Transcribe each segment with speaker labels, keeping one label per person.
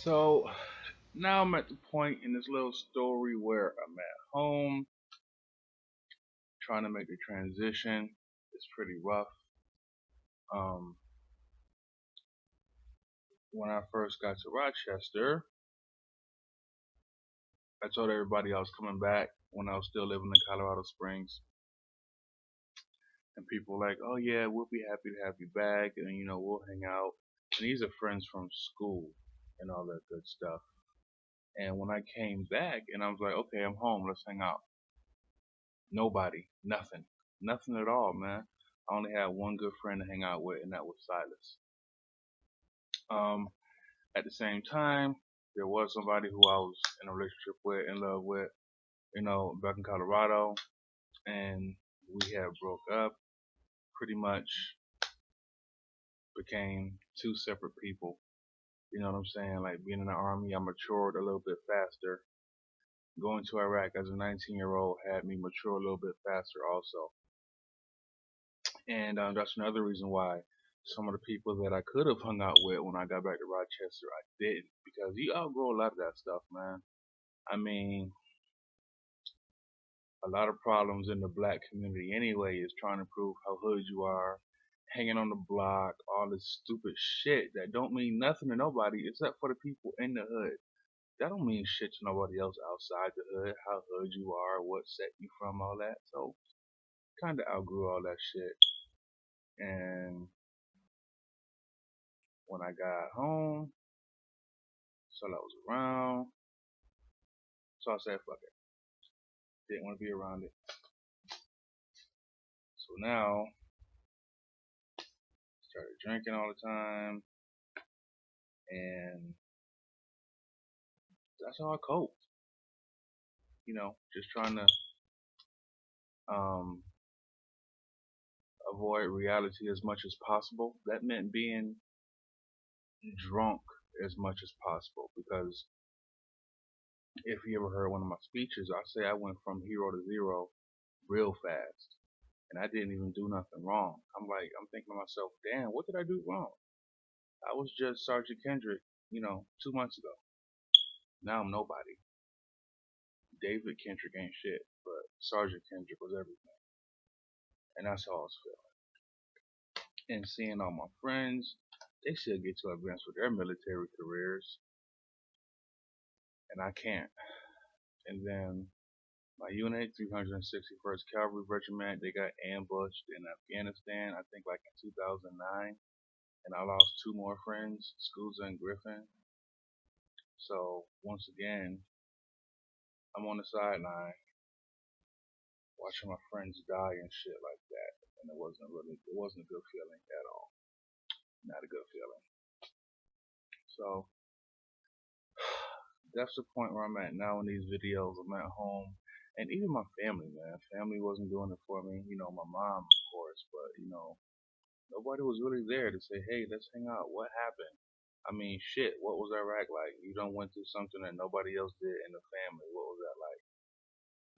Speaker 1: So now I'm at the point in this little story where I'm at home trying to make the transition. It's pretty rough. Um, when I first got to Rochester, I told everybody I was coming back when I was still living in Colorado Springs, and people were like, "Oh yeah, we'll be happy to have you back, and we'll hang out." And these are friends from school and all that good stuff. And when I came back, and I was like, "Okay, I'm home. Let's hang out." Nobody, nothing, nothing at all, man. I only had one good friend to hang out with, and that was Silas. Um, at the same time, there was somebody who I was in a relationship with, in love with, back in Colorado, and we had broke up. Pretty much became two separate people. You know what I'm saying? Like being in the army, I matured a little bit faster. Going to Iraq as a 19-year-old had me mature a little bit faster also. And that's another reason why some of the people that I could have hung out with when I got back to Rochester, I didn't. Because you outgrow a lot of that stuff, man. I mean, a lot of problems in the black community anyway is trying to prove how hood you are, hanging on the block, all this stupid shit that don't mean nothing to nobody except for the people in the hood. That don't mean shit to nobody else outside the hood, how hood you are, what set you from, all that. So, kinda outgrew all that shit. And when I got home, saw I was around, so I said, fuck it. Didn't want to be around it. So now, started drinking all the time, and that's how I cope. Just trying to um, avoid reality as much as possible. That meant being drunk as much as possible because if you ever heard one of my speeches, I say I went from hero to zero real fast. And I didn't even do nothing wrong. I'm thinking to myself, damn, what did I do wrong? I was just Sergeant Kendrick, 2 months ago. Now I'm nobody. David Kendrick ain't shit, but Sergeant Kendrick was everything. And that's how I was feeling. And seeing all my friends, they still get to advance with their military careers, and I can't. And then my unit, 361st Cavalry Regiment, they got ambushed in Afghanistan, I think like in 2009. And I lost two more friends, Scusa and Griffin. So once again, I'm on the sideline watching my friends die and shit like that. And it wasn't a good feeling at all. Not a good feeling. So that's the point where I'm at now in these videos. I'm at home. And even my family, man. Family wasn't doing it for me. My mom, of course, but nobody was really there to say, hey, let's hang out. What happened? I mean, shit, what was Iraq like? You done went through something that nobody else did in the family. What was that like?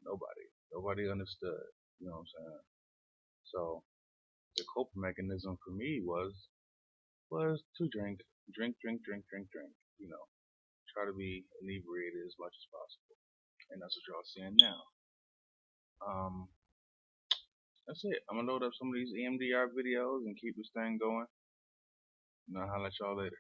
Speaker 1: Nobody. Nobody understood. You know what I'm saying? So the coping mechanism for me was to drink, drink, drink, drink, drink, drink. Try to be inebriated as much as possible, and that's what y'all seeing now. Um, that's it. I'm gonna load up some of these EMDR videos and keep this thing going. And I'll holler at y'all later.